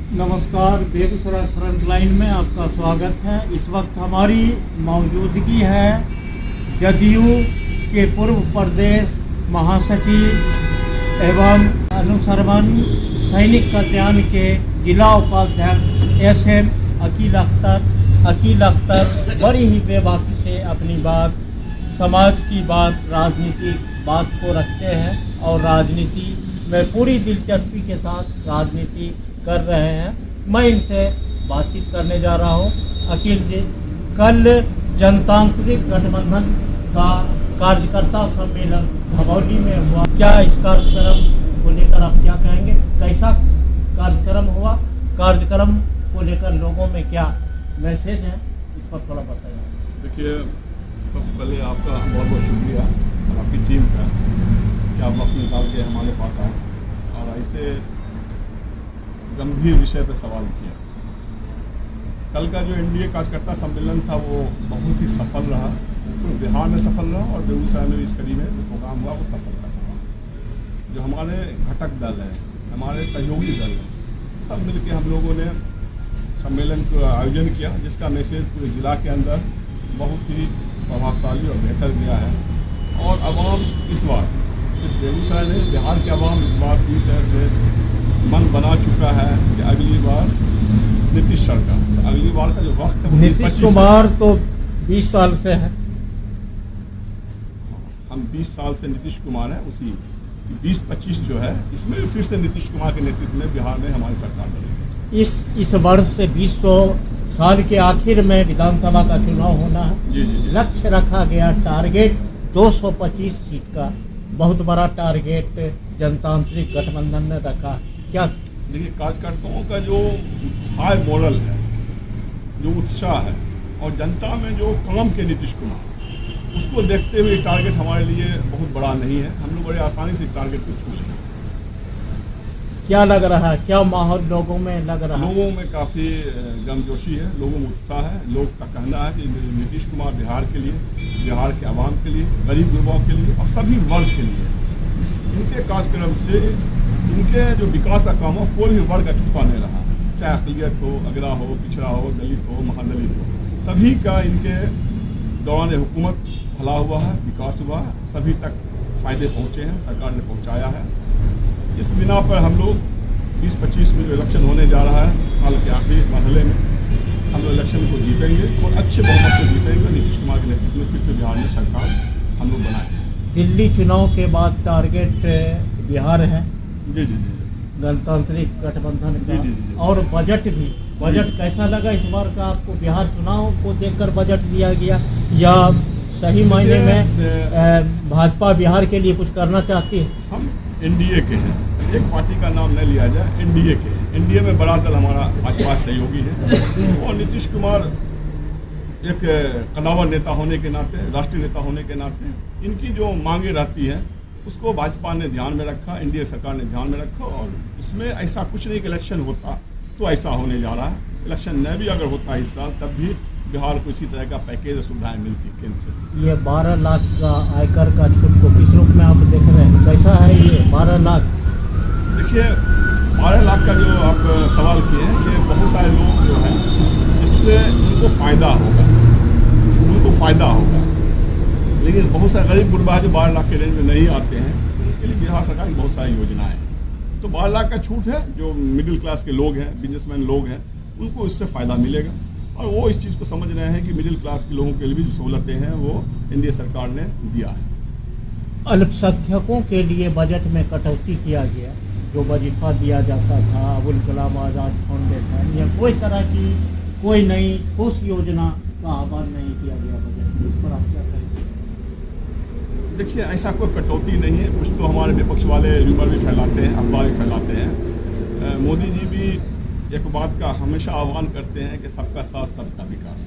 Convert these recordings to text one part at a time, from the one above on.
नमस्कार, बेगूसराय फ्रंटलाइन में आपका स्वागत है। इस वक्त हमारी मौजूदगी है जदयू के पूर्व प्रदेश महासचिव एवं अनुसरवन सैनिक कल्याण के जिला उपाध्यक्ष SM अकील अख्तर बड़ी ही बेबाकी से अपनी बात, समाज की बात, राजनीतिक बात को रखते हैं और राजनीति में पूरी दिलचस्पी के साथ राजनीति कर रहे हैं। मैं इनसे बातचीत करने जा रहा हूं। अकील जी, कल जनतांत्रिक गठबंधन का कार्यकर्ता सम्मेलन भगौली में हुआ, क्या इस कार्यक्रम को लेकर आप क्या कहेंगे? कैसा कार्यक्रम हुआ? कार्यक्रम को लेकर लोगों में क्या मैसेज है, इस पर थोड़ा बताइए। देखिए, सबसे पहले आपका बहुत बहुत शुक्रिया और आपकी टीम का कि आप वक्त निकाल के हमारे पास आए और ऐसे गंभीर विषय पर सवाल किया। कल का जो NDA कार्यकर्ता सम्मेलन था वो बहुत ही सफल रहा, तो बिहार में सफल रहा और बेगूसराय में इस कड़ी में जो प्रोग्राम हुआ वो सफल रहा। जो हमारे घटक दल है, हमारे सहयोगी दल है, सब मिलकर हम लोगों ने सम्मेलन का आयोजन किया, जिसका मैसेज पूरे जिला के अंदर बहुत ही प्रभावशाली और बेहतर गया है। और आवाम इस बार सिर्फ बेगूसराय नहीं, बिहार के आवाम इस बार पूरी तरह से मन बना चुका है कि अगली बार नीतीश सरकार, तो अगली बार का जो वक्त है नीतीश कुमार तो 20 साल से है, हम 20 साल से नीतीश कुमार है, उसी 20-25 जो है इसमें फिर से नीतीश कुमार के नेतृत्व में बिहार में हमारी सरकार बनेगी। इस वर्ष से 20 साल के आखिर में विधानसभा का चुनाव होना है। जी। लक्ष्य रखा गया, टारगेट 225 सीट का बहुत बड़ा टारगेट जनतांत्रिक गठबंधन ने रखा। क्या देखिए, कार्यकर्ताओं का जो हाई मॉरल है, जो उत्साह है और जनता में जो काम के नीतीश कुमार, उसको देखते हुए टारगेट हमारे लिए बहुत बड़ा नहीं है। हम लोग बड़े आसानी से टारगेट को छू लेंगे। क्या लग रहा है, क्या माहौल लोगों में लग रहा है? लोगों में काफ़ी गर्मजोशी है, लोगों में उत्साह है। लोग का कहना है कि नीतीश कुमार बिहार के लिए, बिहार के आवाम के लिए, गरीब गुरबाओं के लिए और सभी वर्ग के लिए इनके कार्यक्रम से इनके जो विकास का काम हो, कोई भी वर्ग अछूता नहीं रहा, चाहे अकलियत हो, अगड़ा हो, पिछड़ा हो, दलित हो, महादलित हो, सभी का इनके दौरान हुकूमत भला हुआ है, विकास हुआ है, सभी तक फायदे पहुँचे हैं, सरकार ने पहुँचाया है। इस बिना पर हम लोग 20-25 में जो इलेक्शन होने जा रहा है, साल के आखिरी मरहले में हम लोग इलेक्शन को जीतेंगे और अच्छे बहुमत से जीतेंगे। नीतीश कुमार के नेतृत्व में फिर से बिहार में सरकार हम लोग बनाएंगे। दिल्ली चुनाव के बाद टारगेट बिहार है। जी। गणतांत्रिक गठबंधन का। जी। और बजट भी, बजट कैसा लगा इस बार का आपको? बिहार चुनाव को देखकर बजट दिया गया या सही मायने में भाजपा बिहार के लिए कुछ करना चाहती है? हम NDA के हैं, एक पार्टी का नाम न लिया जाए, NDA के हैं। NDA में बड़ा दल हमारा भाजपा सहयोगी है और नीतीश कुमार एक कदावर नेता होने के नाते, राष्ट्रीय नेता होने के नाते इनकी जो मांगे रहती हैं उसको भाजपा ने ध्यान में रखा, NDA सरकार ने ध्यान में रखा और उसमें ऐसा कुछ नहीं कि इलेक्शन होता तो ऐसा होने जा रहा है। इलेक्शन न भी अगर होता है इस साल, तब भी बिहार को इसी तरह का पैकेज और सुविधाएं मिलती केंद्र से। ये 12 लाख का आयकर का छूट को किस रूप में आप देख रहे हैं? कैसा है ये 12 लाख? देखिए, 12 लाख का जो आप सवाल किए हैं, ये बहुत सारे लोग जो हैं इससे उनको फ़ायदा होगा, लेकिन बहुत सारे गरीब गुरबा जो 12 लाख के रेंज में नहीं आते हैं, उनके लिए बिहार सरकार की बहुत सारी योजनाएं हैं। तो 12 लाख का छूट है, जो मिडिल क्लास के लोग हैं, बिजनेसमैन लोग हैं, उनको इससे फ़ायदा मिलेगा और वो इस चीज़ को समझ रहे हैं कि मिडिल क्लास के लोगों के लिए भी जो सहूलतें हैं वो NDA सरकार ने दिया है। अल्पसंख्यकों के लिए बजट में कटौती किया गया, जो वजीफा दिया जाता था, अबुल कलाम आज़ाद फाउंडेशन या कोई तरह की कोई नई ठोस योजना का आह्वान नहीं किया गया बजट में, इस पर आप क्या कहेंगे? देखिए, ऐसा कोई कटौती नहीं है। कुछ तो हमारे विपक्ष वाले रूमर भी फैलाते हैं, अफवाह भी फैलाते हैं। मोदी जी भी एक बात का हमेशा आह्वान करते हैं कि सबका साथ सबका विकास।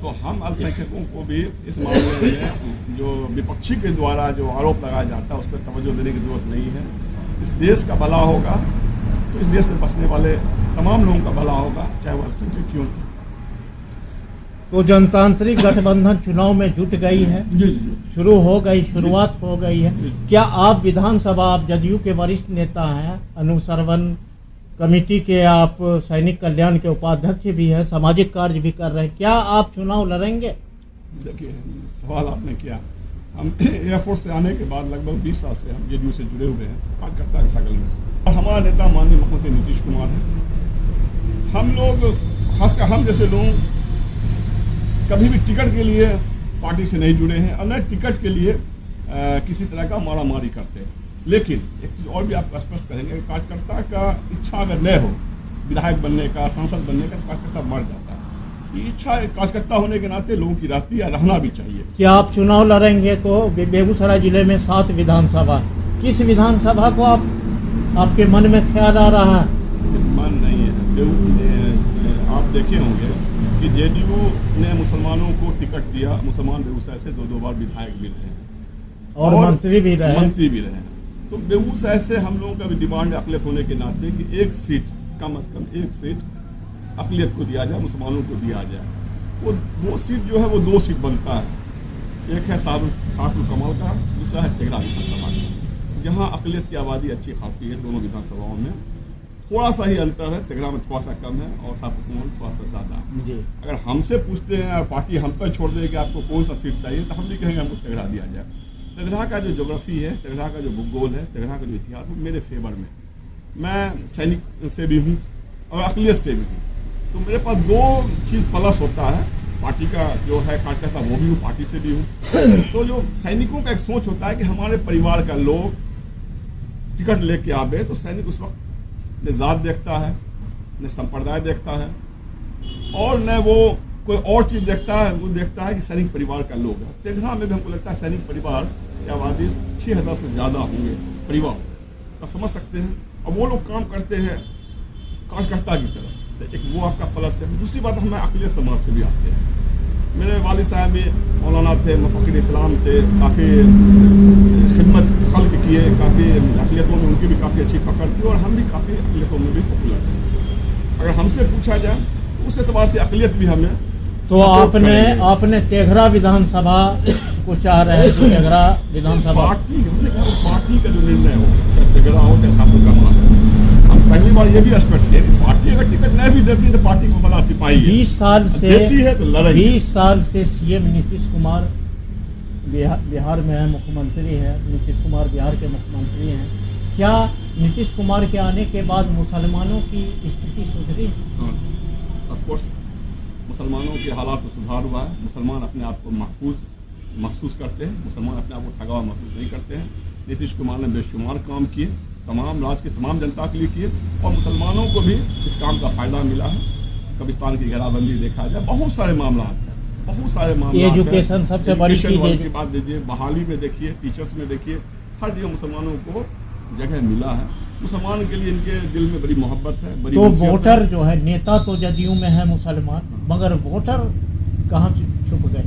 तो हम अल्पसंख्यकों को भी इस मामले में जो विपक्षी के द्वारा जो आरोप लगाया जाता है उस पर तवज्जो देने की जरूरत नहीं है। इस देश का भला होगा तो इस देश में बसने वाले तमाम लोगों का भला होगा, चाहे वो अल्पसंख्यक क्यों नहीं। तो जनतांत्रिक गठबंधन चुनाव में जुट गई है। जी। शुरू हो गई, शुरुआत हो गई है। क्या आप विधानसभा, आप जदयू के वरिष्ठ नेता हैं, अनुसरवन कमेटी के आप सैनिक कल्याण के उपाध्यक्ष भी हैं, सामाजिक कार्य भी कर रहे हैं, क्या आप चुनाव लड़ेंगे? देखिए, सवाल आपने किया, हम एयरफोर्स से आने के बाद लगभग 20 साल से हम जेडीयू से जुड़े हुए हैं कार्यकर्ता के शकल में, और हमारा नेता माननीय मुख्यमंत्री नीतीश कुमार है। हम लोग, खासकर हम जैसे लोग, कभी भी टिकट के लिए पार्टी से नहीं जुड़े हैं और न टिकट के लिए किसी तरह का मारामारी करते हैं। लेकिन एक चीज और भी आपको स्पष्ट करेंगे, कार्यकर्ता का इच्छा अगर न हो विधायक बनने का, सांसद बनने का, तो कार्यकर्ता मर जाता है। ये इच्छा कार्यकर्ता होने के नाते लोगों की रहती है, रहना भी चाहिए। क्या आप चुनाव लड़ेंगे? तो बेगूसराय जिले में 7 विधानसभा, किस विधानसभा को आपके मन में ख्याल आ रहा है? मन नहीं है। आप देखे होंगे कि जेडीयू ने मुसलमानों को टिकट दिया, मुसलमान बेगूसराय से 2-2 बार विधायक भी रहे और मंत्री भी रहे। तो बेगूसराय से हम लोगों का भी डिमांड है अकलियत होने के नाते कि एक सीट, कम से कम एक सीट अकलियत को दिया जाए, मुसलमानों को दिया जाए। वो सीट जो है वो 2 सीट बनता है, एक है साकुल कमाल का, दूसरा है तेघड़ा विधानसभा का, जहाँ अकलियत की आबादी अच्छी खासी है। दोनों विधानसभाओं में थोड़ा सा ही अंतर है, तेघड़ा में थोड़ा सा कम है और साकुल कमाल थोड़ा सा ज्यादा। अगर हमसे पूछते हैं और पार्टी हम पर छोड़ दे कि आपको कौन सा सीट चाहिए, तो हम भी कहेंगे हमको तेघड़ा दिया जाए। तेघड़ा का जो ज्योग्राफी है, तेघड़ा का जो भूगोल है, तेघड़ा का जो इतिहास, वो मेरे फेवर में। मैं सैनिक से भी हूँ और अकलियत से भी हूँ, तो मेरे पास 2 चीज प्लस होता है। पार्टी का जो है कार्यकर्ता वो भी हूँ, पार्टी से भी हूँ। तो जो सैनिकों का एक सोच होता है कि हमारे परिवार का लोग टिकट लेके आवे, तो सैनिक उस वक्त न जात देखता है, न संप्रदाय देखता है, और न वो कोई और चीज देखता है। वो देखता है कि सैनिक परिवार का लोग है। तेघड़ा में भी हमको लगता है सैनिक परिवार की आबादी 6000 से ज्यादा होंगे परिवार, तो समझ सकते हैं। और वो लोग काम करते हैं कार्यकर्ता की तरह, तो एक वो आपका प्लस है। दूसरी बात, हमें अकलियत समाज से भी आते हैं। मेरे वालिद साहब भी मौलाना थे, मुफक्किर इस्लाम थे, काफ़ी खिदमत खल्क किए, काफ़ी अकलियतों में उनकी भी काफ़ी अच्छी पकड़ थी, और हम भी काफ़ी अकलियतों में भी पॉपुलर थे। अगर हमसे पूछा जाए तो उस एतबार से अकलियत भी हमें तो आपने तेघड़ा विधानसभा को चाह रहे हैं? तो तेघड़ा विधानसभा पार्टी का जो निर्णय हो, चाहे तेघड़ा हो चाहे साकुल कमाल हो, हम पहली बार ये भी एक्सपेक्ट किए कि पार्टी अगर टिकट नहीं भी देती तो पार्टी को फला सिपाही है, 20 साल से देती है तो लड़ाई। 20 साल से सीएम नीतीश कुमार बिहार में है, मुख्यमंत्री है। नीतीश कुमार बिहार के मुख्यमंत्री हैं। क्या नीतीश कुमार के आने के बाद मुसलमानों की स्थिति सुधरी? ऑफ कोर्स मुसलमानों के हालात में सुधार हुआ है। मुसलमान अपने आप को महसूस करते हैं, मुसलमान अपने आप को ठगा हुआ महसूस नहीं करते हैं। नीतीश कुमार ने बेशुमार काम किए, तमाम राज्य की तमाम जनता के लिए किए, और मुसलमानों को भी इस काम का फायदा मिला है। कब्रिस्तान की घेराबंदी देखा जाए, बहुत सारे मामला हैं, बहुत सारे मामला। एजुकेशन सबसे बड़ी चीज की बात दीजिए, बहाली में देखिए, टीचर्स में देखिए, हर जगह मुसलमानों को जगह मिला है। मुसलमान के लिए इनके दिल में बड़ी मोहब्बत है, बड़ी। तो वोटर जो है, नेता तो जदयू में है मुसलमान, मगर वोटर कहाँ छुप गए?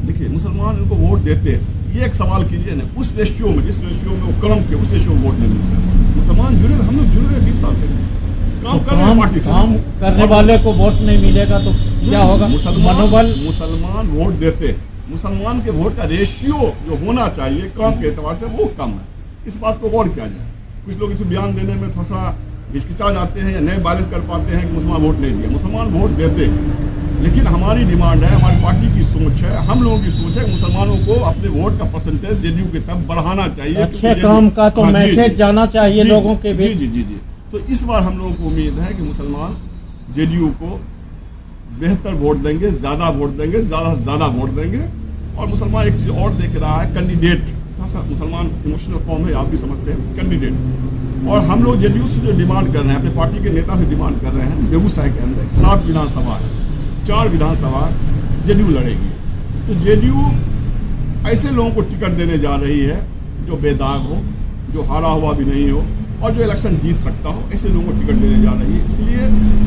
देखिए, मुसलमान इनको वोट देते हैं। ये एक सवाल कीजिए ना, उस रेशियो में, जिस रेशियो में वो कम के, उस रेशियो में वोट नहीं मिलता। मुसलमान जुड़े, हम लोग जुड़े 20 साल से काम कर रहे हैं पार्टी से। काम करने वाले को वोट नहीं मिलेगा तो क्या होगा? मुसलमान वोट देते हैं। मुसलमान के वोट का रेशियो जो होना चाहिए काम के एतबार से, वो कम है। इस बात को गौर किया जाए। कुछ लोग इसे बयान देने में थोड़ा सा हिचकिचा जाते हैं या नए बैलेंस कर पाते हैं कि मुसलमान वोट नहीं दिया। मुसलमान वोट देते हैं, लेकिन हमारी डिमांड है, हमारी पार्टी की सोच है, हम लोगों की सोच है, मुसलमानों को अपने वोट का परसेंटेज जेडीयू की तरफ बढ़ाना चाहिए। अच्छे काम का तो मैसेज जाना चाहिए लोगों के बीच। जी। तो इस बार हम लोगों को उम्मीद है कि मुसलमान जेडीयू को बेहतर वोट देंगे, ज्यादा वोट देंगे, ज्यादा से ज्यादा वोट देंगे। और मुसलमान एक चीज और देख रहा है, कैंडिडेट। मुसलमान इमोशनल कौम है, आप भी समझते हैं, कैंडिडेट। और हम लोग जेडीयू से जो डिमांड कर रहे हैं, अपने पार्टी के नेता से डिमांड कर रहे हैं, बेगूसराय के अंदर 7 विधानसभा है, 4 विधानसभा जेडीयू लड़ेगी। तो जेडीयू ऐसे लोगों को टिकट देने जा रही है जो बेदाग हो, जो हारा हुआ भी नहीं हो, और जो इलेक्शन जीत सकता हो, ऐसे लोगों को टिकट देने जा रही है। इसलिए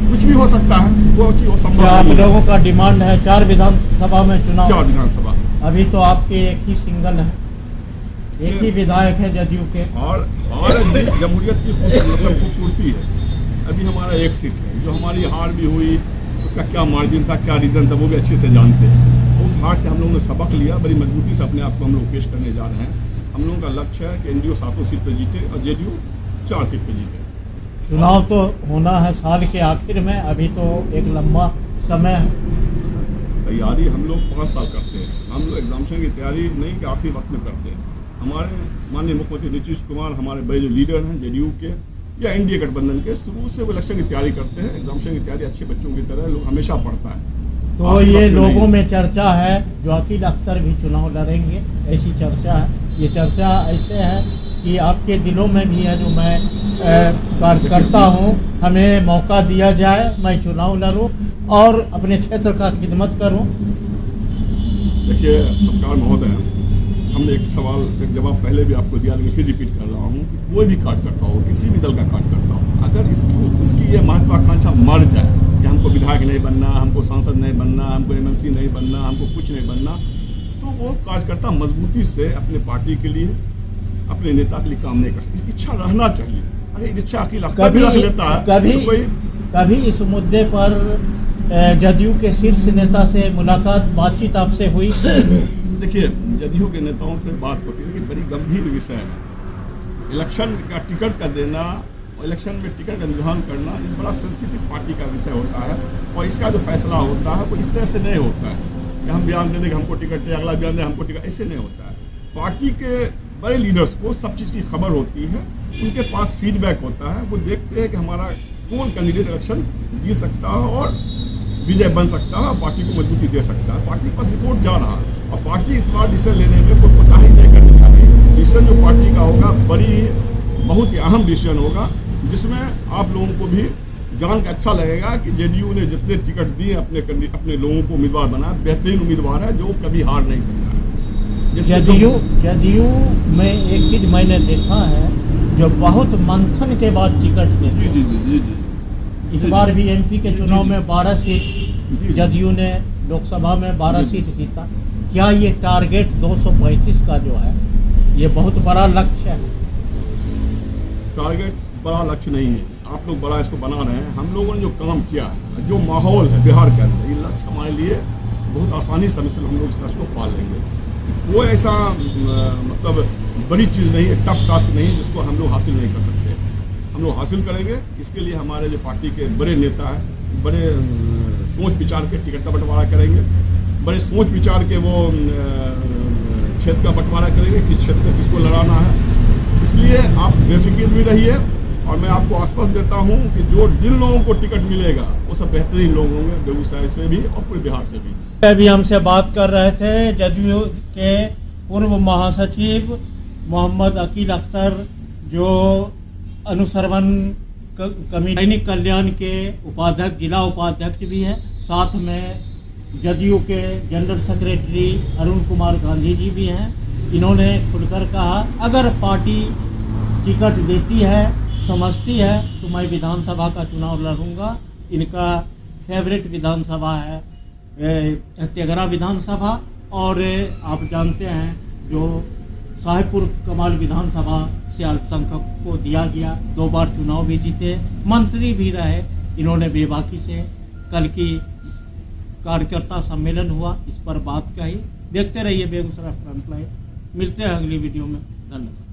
कुछ भी हो सकता है, वो चीज संभव नहीं है। आप लोगों का डिमांड है 4 विधानसभा में चुनाव? 4 विधानसभा। अभी तो आपके एक ही सिंगल है, एक ही विधायक है जदयू के। और जमहूरियत की खूबसूरती है, अभी हमारा एक सीट है। जो हमारी हार भी हुई, उसका क्या मार्जिन था, क्या रीजन था, वो भी अच्छे से जानते हैं। उस हार से हम लोगों ने सबक लिया, बड़ी मजबूती से अपने आप को हम लोग पेश करने जा रहे हैं। हम लोगों का लक्ष्य है कि एनडीओ 7 सीट पर जीते और जेडीयू 4 सीट पर जीते। चुनाव तो होना है साल के आखिर में, अभी तो एक लंबा समय है। तैयारी हम लोग 5 साल करते हैं। हम लोग एग्जामिनेशन की तैयारी नहीं कि आखिरी वक्त में करते हैं। हमारे माननीय मुख्यमंत्री नीतीश कुमार, हमारे बड़े जो लीडर हैं जेडीयू के या एनडीए गठबंधन के, शुरू से वो इलेक्शन की तैयारी करते हैं। एग्जामिनेशन की तैयारी अच्छे बच्चों की तरह लोग हमेशा पढ़ता है। तो ये लोगों में चर्चा है जो अकील अख्तर भी चुनाव लड़ेंगे, ऐसी चर्चा है। ये चर्चा ऐसे है कि आपके दिलों में भी है जो मैं कार्यकर्ता हूँ, हमें मौका दिया जाए, मैं चुनाव लड़ूं और अपने क्षेत्र का खिदमत करूं। देखिए नमस्कार महोदय, हमने एक सवाल एक जवाब पहले भी आपको दिया, लेकिन फिर रिपीट कर रहा हूँ कि कोई भी कार्यकर्ता हो, किसी भी दल का कार्यकर्ता हो, अगर इसकी ये महत्वाकांक्षा मर जाए कि हमको विधायक नहीं बनना, हमको सांसद नहीं बनना, हमको एमएलसी नहीं बनना, हमको कुछ नहीं बनना, तो वो कार्यकर्ता मजबूती से अपने पार्टी के लिए, अपने नेता के लिए काम नहीं कर सकते। इच्छा रहना चाहिए। अगर इच्छा अकील अख्तर भी रख लेता है कभी इस मुद्दे पर जदयू के शीर्ष नेता से मुलाकात बातचीत आपसे हुई? देखिए जदयू के नेताओं से बात होती है कि बड़ी गंभीर विषय है। इलेक्शन का टिकट का देना और इलेक्शन में टिकट का निर्धारण करना इस बड़ा सेंसिटिव पार्टी का विषय होता है, और इसका जो फैसला होता है वो इस तरह से नहीं होता है कि हम बयान दे दें कि हमको टिकट चाहिए, अगला बयान दें हमको टिकट, ऐसे नहीं होता है। पार्टी के बड़े लीडर्स को सब चीज़ की खबर होती है, उनके पास फीडबैक होता है, वो देखते हैं कि हमारा कौन कैंडिडेट इलेक्शन जीत सकता है और विजय बन सकता है, पार्टी को मजबूती दे सकता है। पार्टी के पास रिपोर्ट जा रहा है और पार्टी इस बार डिसीजन लेने में कोई पता ही नहीं करने जा रही है। डिसीजन जो पार्टी का होगा बहुत ही अहम डिसीजन होगा, जिसमें आप लोगों को भी जान के अच्छा लगेगा कि जेडीयू ने जितने टिकट दिए अपने लोगों को उम्मीदवार बनाया, बेहतरीन उम्मीदवार है जो कभी हार नहीं सकता है। जदयू में एक चीज मैंने देखा है जो बहुत मंथन के बाद टिकट देते हैं। जी। इस बार भी एमपी के चुनाव में 12 सीट जदयू ने, लोकसभा में 12 सीट जीता। क्या ये टारगेट 235 का जो है ये बहुत बड़ा लक्ष्य है? टारगेट बड़ा लक्ष्य नहीं है, आप लोग बड़ा इसको बना रहे हैं। हम लोगों ने जो काम किया है, जो माहौल है बिहार के अंदर, ये लक्ष्य हमारे लिए बहुत आसानी से हम लोग इस लक्ष्य को पाल लेंगे। वो ऐसा मतलब बड़ी चीज़ नहीं है, टफ टास्क नहीं है जिसको हम लोग हासिल नहीं कर सकते। हम लोग हासिल करेंगे। इसके लिए हमारे जो पार्टी के बड़े नेता हैं, बड़े सोच विचार के टिकट का बंटवारा करेंगे, बड़े सोच विचार के वो क्षेत्र का बंटवारा करेंगे, किस क्षेत्र से किसको लड़ाना है। इसलिए आप बेफिक्र भी रहिए और मैं आपको आश्वस्त देता हूं कि जिन लोगों को टिकट मिलेगा वो सब बेहतरीन लोग होंगे, बेगूसराय से भी और पूरे बिहार से भी। अभी हमसे बात कर रहे थे जदयू के पूर्व महासचिव मोहम्मद अकील अख्तर, जो अनुश्रवण कमेटी सैनिक कल्याण के उपाध्यक्ष, जिला उपाध्यक्ष भी हैं, साथ में जदयू के जनरल सेक्रेटरी अरुण कुमार गांधी जी भी हैं। इन्होंने खुलकर कहा अगर पार्टी टिकट देती है, समझती है, तो मैं विधानसभा का चुनाव लड़ूंगा। इनका फेवरेट विधानसभा है तेघरा विधानसभा, और आप जानते हैं जो साहेबपुर कमाल विधानसभा से अल्पसंख्यक को दिया गया, 2 बार चुनाव भी जीते, मंत्री भी रहे। इन्होंने बेबाकी से कल की कार्यकर्ता सम्मेलन हुआ, इस पर बात कही। देखते रहिए बेगूसराय फ्रंटलाइन। मिलते हैं अगली वीडियो में। धन्यवाद।